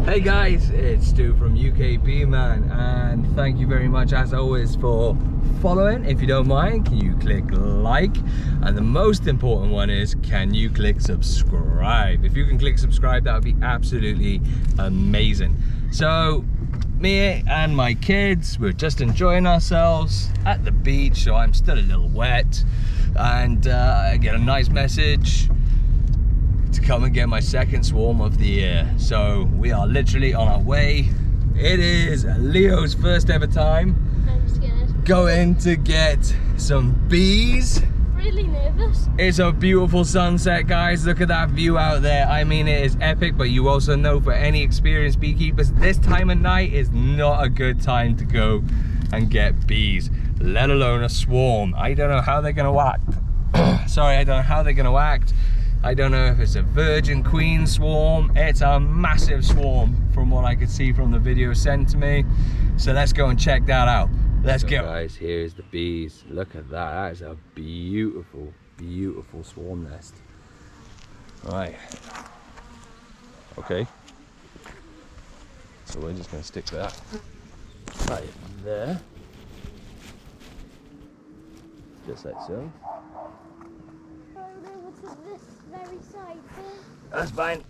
Hey guys, it's Stu from UKB Man, and thank you very much as always for following. If you don't mind, can you click like? And the most important one is, can you click subscribe? If you can click subscribe, that would be absolutely amazing. So me and my kids, we're just enjoying ourselves at the beach, so I'm still a little wet, and I get a nice message to come and get my second swarm of the year. So we are literally on our way. It is Leo's first ever time. I'm scared. Going to get some bees. Really nervous. It's a beautiful sunset, guys. Look at that view out there. I mean, it is epic, but you also know for any experienced beekeepers, this time of night is not a good time to go and get bees, let alone a swarm. I don't know how they're gonna act. Sorry, I don't know how they're gonna act. I don't know if it's a virgin queen swarm. It's a massive swarm from what I could see from the video sent to me. So let's go and check that out. Let's go. Guys, here's the bees. Look at that. That is a beautiful, beautiful swarm nest. Right. Okay. So we're just going to stick that right there. Just like so. This very side there. That's fine.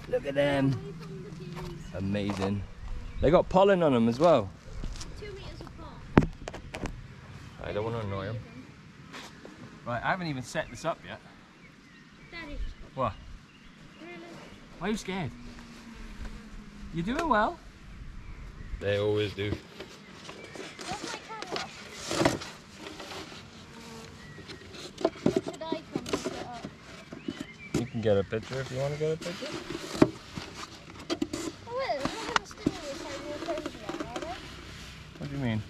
Look at them. Amazing. They got pollen on them as well. 2 meters apart. I don't want to annoy them. Right, I haven't even set this up yet. Daddy. What? Really? Why are you scared? You're doing well. They always do. Where's my camera? Should I come and set it up? You can get a picture if you want to get a picture. Oh wait, they're not going to sting me if I walk over there, are they? What do you mean?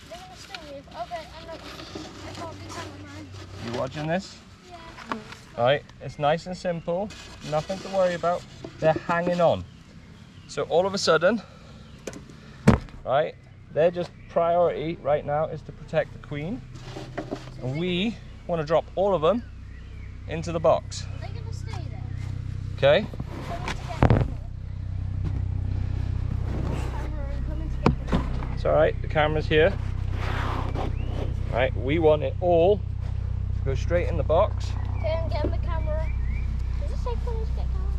They're going to sting me if... Okay, I'm not... I can't be cameraman. You watching this? Yeah. Right, it's nice and simple. Nothing to worry about. They're hanging on. So all of a sudden, right, their just priority right now is to protect the queen. And we want to drop all of them into the box. They're going to stay there. Okay? Coming to get them all. Camera and coming to get them all. It's alright, the camera's here. Right, we want it all to go straight in the box. Okay, I'm getting the camera. Does it say coming to get camera?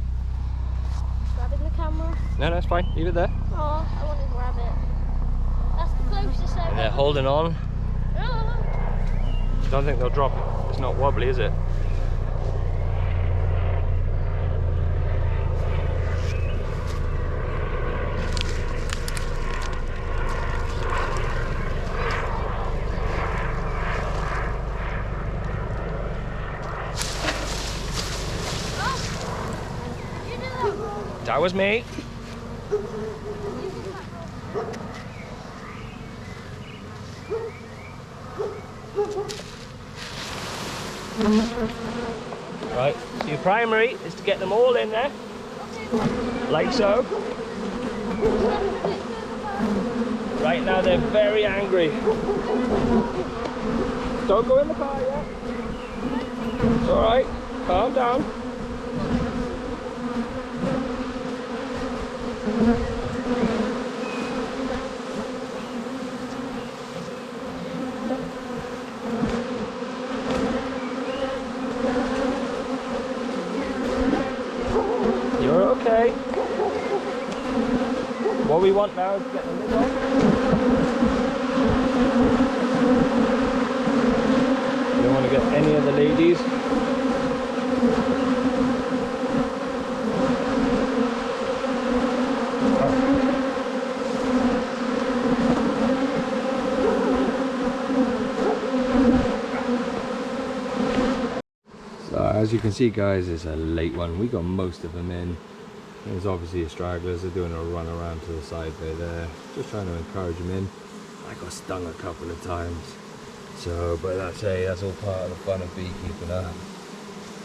Grabbing the camera. No, that's fine, leave it there. Oh, I want to grab it. That's the closest And I've they're ever... holding on. Oh. Don't think they'll drop. It's not wobbly, is it? You do that. That was me. Right, so your primary is to get them all in there, like so. Right now they're very angry. Don't go in the car yet. It's alright, calm down. You're okay. What we want now is to get the lid off. You don't want to get any of the ladies. So as you can see, guys, it's a late one. We got most of them in. There's obviously a stragglers. They're doing a run around to the side there. Just trying to encourage them in. I got stung a couple of times. So, but that's all part of the fun of beekeeping, huh?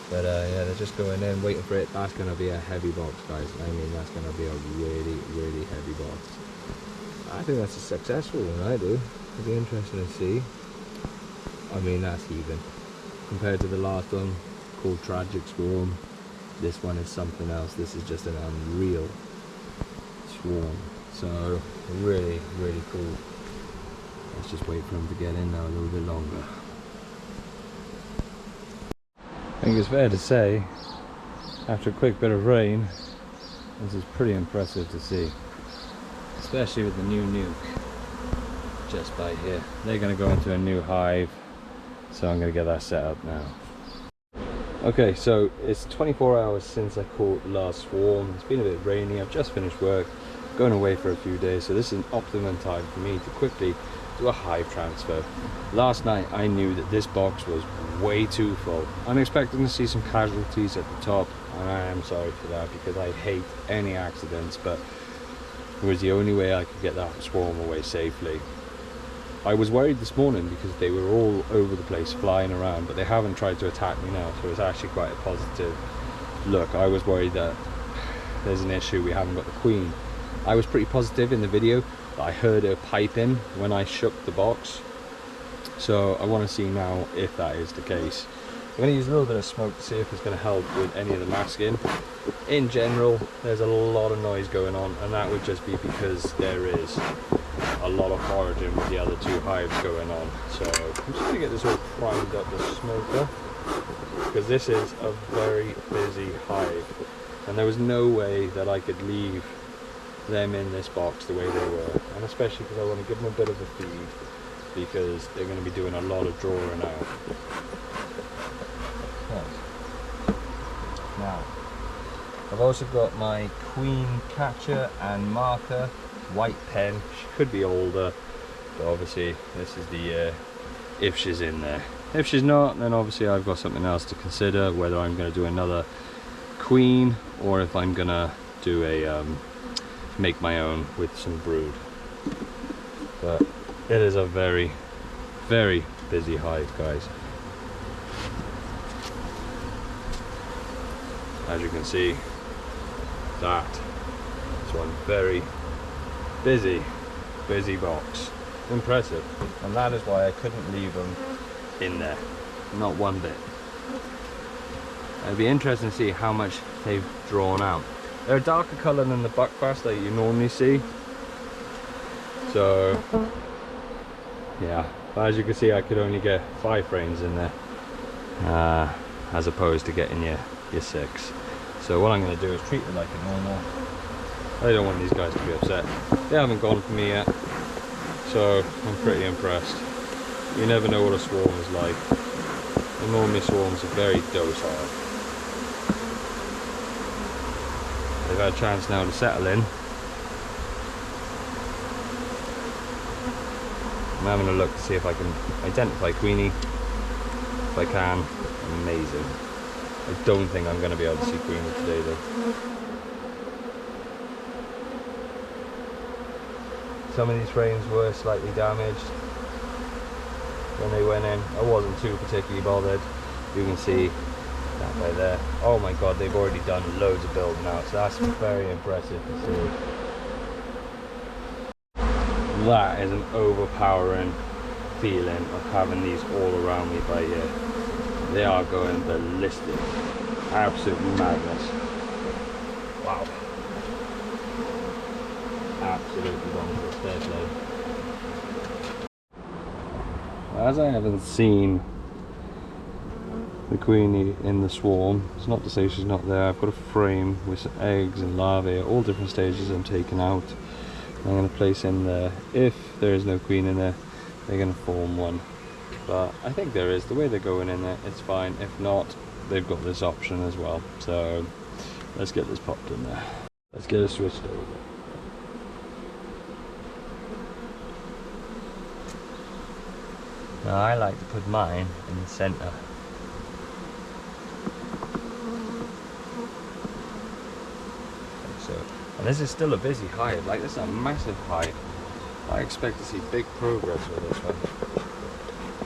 But yeah, they're just going in, waiting for it. That's going to be a heavy box, guys. I mean, that's going to be a really, really heavy box. I think that's a successful one, I do. It'll be interesting to see. I mean, that's heaving. Compared to the last one, called Tragic Swarm, this one is something else. This is just an unreal swarm. So really, really cool. Let's just wait for them to get in now a little bit longer. I think it's fair to say, after a quick bit of rain, this is pretty impressive to see. Especially with the new nuke just by here. They're going to go into a new hive, so I'm going to get that set up now. Okay, so it's 24 hours since I caught last swarm. It's been a bit rainy, I've just finished work, going away for a few days, so this is an optimum time for me to quickly do a hive transfer. Last night I knew that this box was way too full. I'm expecting to see some casualties at the top, and I am sorry for that because I hate any accidents, but it was the only way I could get that swarm away safely. I was worried this morning because they were all over the place flying around, but they haven't tried to attack me now, so it's actually quite a positive look. I was worried that there's an issue, we haven't got the queen. I was pretty positive in the video that I heard her piping when I shook the box, so I want to see now if that is the case. I'm going to use a little bit of smoke to see if it's going to help with any of the masking. In general, there's a lot of noise going on, and that would just be because there is a lot of foraging with the other two hives going on. So I'm just going to get this all primed up, the smoker, because this is a very busy hive, and there was no way that I could leave them in this box the way they were, and especially because I want to give them a bit of a feed, because they're going to be doing a lot of drawing out. Now, I've also got my queen catcher and marker, white pen. She could be older, but obviously this is the if she's in there. If she's not, then obviously I've got something else to consider, whether I'm going to do another queen or if I'm going to do a make my own with some brood. But it is a very, very busy hive, guys. As you can see, that is one very busy box. Impressive. And that is why I couldn't leave them in there. Not one bit. It'd be interesting to see how much they've drawn out. They're a darker colour than the buckfast that you normally see. So, yeah. But as you can see, I could only get 5 frames in there. As opposed to getting your 6. So what I'm going to do is treat it like a normal. I don't want these guys to be upset. They haven't gone for me yet, so I'm pretty impressed. You never know what a swarm is like. And normally swarms are very docile. They've had a chance now to settle in. I'm having a look to see if I can identify Queenie. If I can, amazing. I don't think I'm going to be able to see Queenie today though. Some of these frames were slightly damaged when they went in. I wasn't too particularly bothered. You can see that right there. Oh my god, they've already done loads of building out, so that's very impressive to see. That is an overpowering feeling of having these all around me by here. They are going ballistic. Absolute madness. Wow. Absolutely bonkers. Fair play. As I haven't seen the queenie in the swarm, it's not to say she's not there. I've got a frame with some eggs and larvae at all different stages I'm taking out. I'm going to place in there. If there is no queen in there, they're going to form one. But I think there is. The way they're going in there, it's fine. If not, they've got this option as well. So let's get this popped in there. Let's get it switched over. Now I like to put mine in the center. And this is still a busy hive, like this is a massive hive. I expect to see big progress with this one.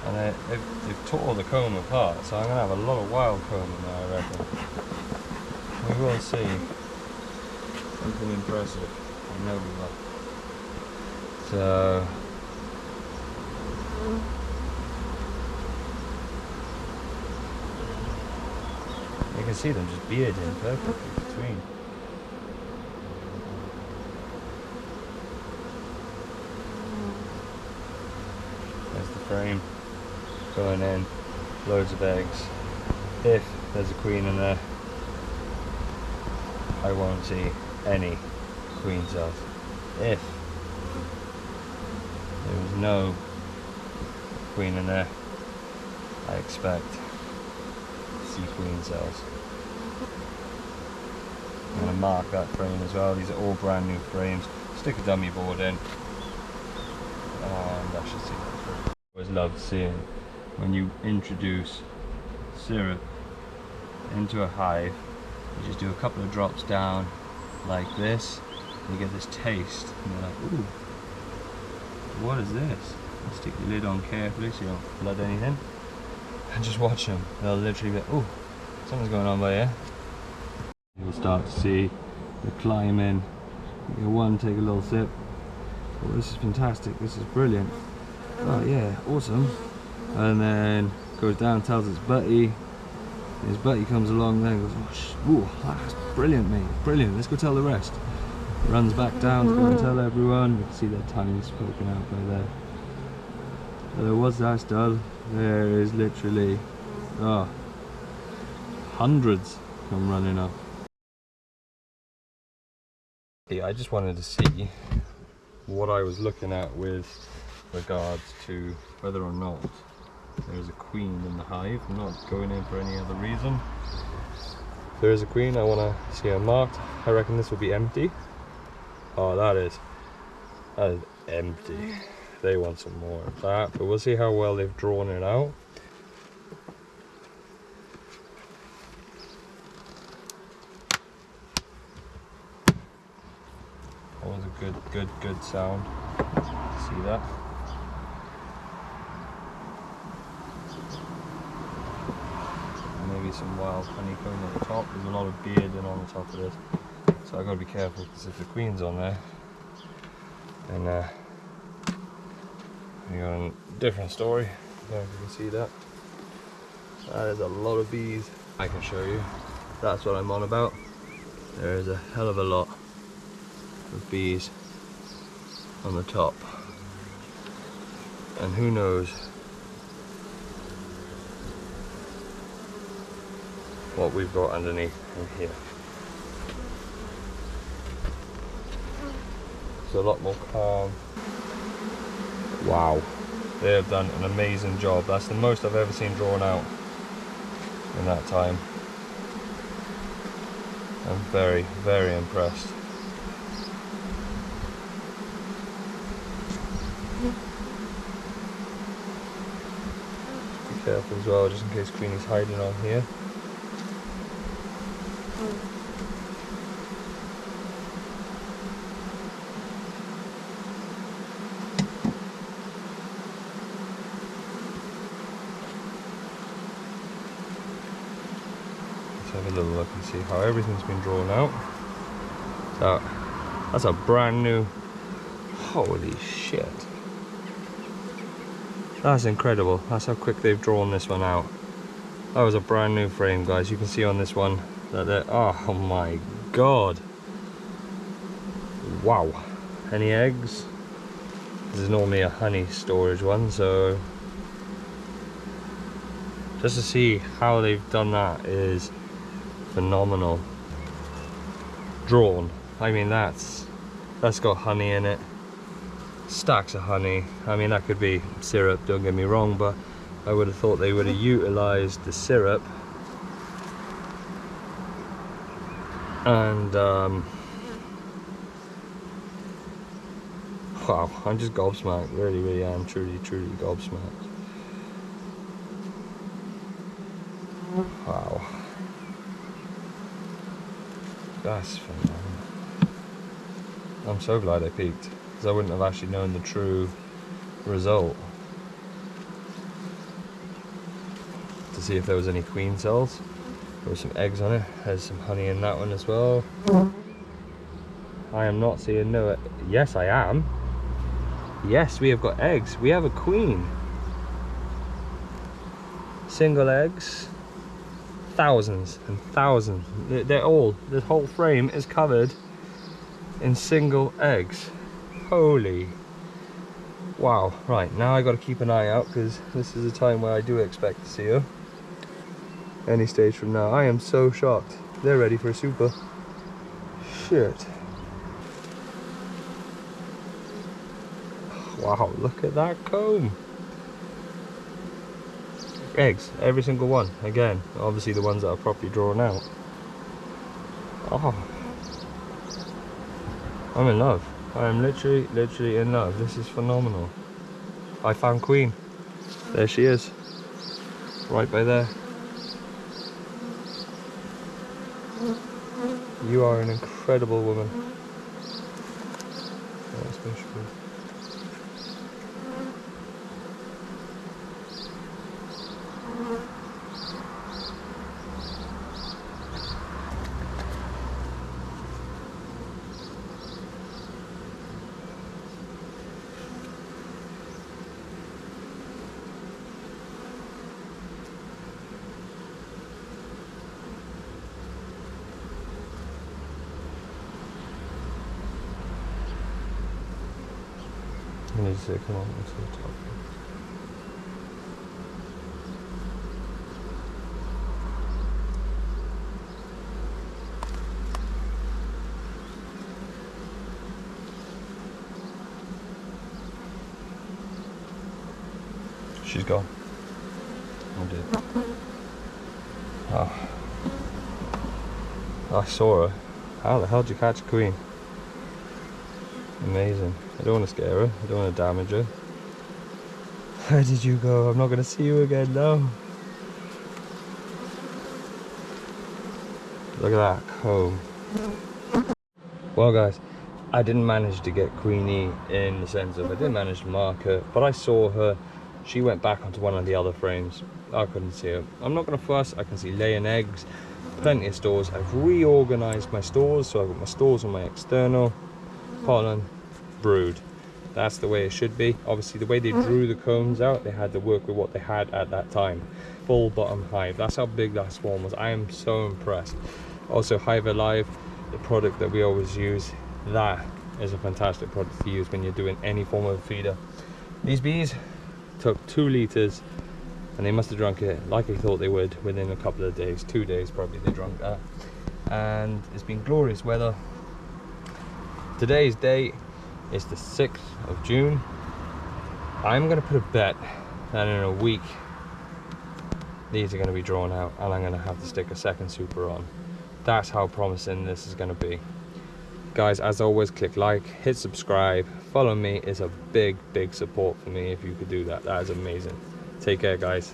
And they've tore the comb apart, so I'm going to have a lot of wild comb in there, I reckon. We will see something impressive. I know we will. So you can see them just bearding perfectly between. frame going in, loads of eggs. If there's a queen in there, I won't see any queen cells. If there was no queen in there, I expect to see queen cells. I'm going to mark that frame as well. These are all brand new frames. Stick a dummy board in and I should see that through. I always love seeing when you introduce syrup into a hive, you just do a couple of drops down like this, and you get this taste, and you're like, ooh, what is this? And stick your lid on carefully so you don't flood anything, and just watch them. They'll literally be like, ooh, something's going on by here. You'll start to see the climb in. You one, take a little sip. Oh, this is fantastic, this is brilliant. Oh yeah, awesome. And then goes down, tells its buddy. His buddy comes along there and goes, oh, that's brilliant, mate, brilliant, let's go tell the rest. Runs back down to go and tell everyone. You can see their tongues poking out by there. So what's that, Stud? There is literally, hundreds come running up. I just wanted to see what I was looking at with regards to whether or not there's a queen in the hive. I'm not going in for any other reason. If there is a queen, I want to see her marked. I reckon this will be empty. Oh, that is empty. They want some more of that, but we'll see how well they've drawn it out. That was a good sound. See that? Maybe some wild honeycomb on the top. There's a lot of bearding on the top of this, so I've got to be careful, because if the queen's on there, then you're on a different story. I don't know if you can see that. That is a lot of bees. I can show you. That's what I'm on about. There is a hell of a lot of bees on the top, and who knows what we've got underneath in here. It's a lot more calm. Wow, they have done an amazing job. That's the most I've ever seen drawn out in that time. I'm very, very impressed. Be careful as well, just in case Queenie's hiding on here. Have a little look and see how everything's been drawn out. So that's a brand new, holy shit, that's incredible. That's how quick they've drawn this one out. That was a brand new frame, guys. You can see on this one that they're, oh my god, wow. Any eggs? This is normally a honey storage one, so just to see how they've done that is phenomenal. Drawn, I mean, that's got honey in it, stacks of honey. I mean, that could be syrup, don't get me wrong, but I would have thought they would have utilized the syrup and wow, I'm just gobsmacked, really am, truly gobsmacked. Wow, that's phenomenal. I'm so glad I peeked, because I wouldn't have actually known the true result. To see if there was any queen cells. There were some eggs on it. There's some honey in that one as well. I am not seeing no. Yes, I am. Yes, we have got eggs. We have a queen. Single eggs. Thousands and thousands. They're all, this whole frame is covered in single eggs. Holy, Wow, right, now I got to keep an eye out because this is a time where I do expect to see her. Any stage from now. I am so shocked. They're ready for a super. Shit. Wow, look at that comb. Eggs, every single one. Again, obviously the ones that are properly drawn out. Oh, I'm in love. I am literally in love. This is phenomenal. I found Queen. There she is. Right by there. You are an incredible woman. That's beautiful. I need to come on to the top. She's gone. I did. Oh. I saw her. How the hell did you catch a queen? Amazing. I don't want to scare her. I don't want to damage her. Where did you go? I'm not going to see you again, no. Look at that comb. Well guys, I didn't manage to get Queenie in the sense of I didn't manage to mark her, but I saw her. She went back onto one of the other frames. I couldn't see her. I'm not going to fuss. I can see laying eggs. Plenty of stores. I've reorganized my stores, so I've got my stores on my external, pollen, brood. That's the way it should be. Obviously the way they drew the combs out, they had to work with what they had at that time. Full bottom hive. That's how big that swarm was. I am so impressed. Also Hive Alive, the product that we always use, that is a fantastic product to use when you're doing any form of feeder. These bees took 2 liters and they must have drunk it like I thought they would within a couple of days. 2 days probably they drank that. And it's been glorious weather. Today's date is the 6th of June. I'm going to put a bet that in a week these are going to be drawn out and I'm going to have to stick a second super on. That's how promising this is going to be. Guys, as always, click like, hit subscribe, follow me. Is a big support for me if you could do that. That is amazing. Take care, guys.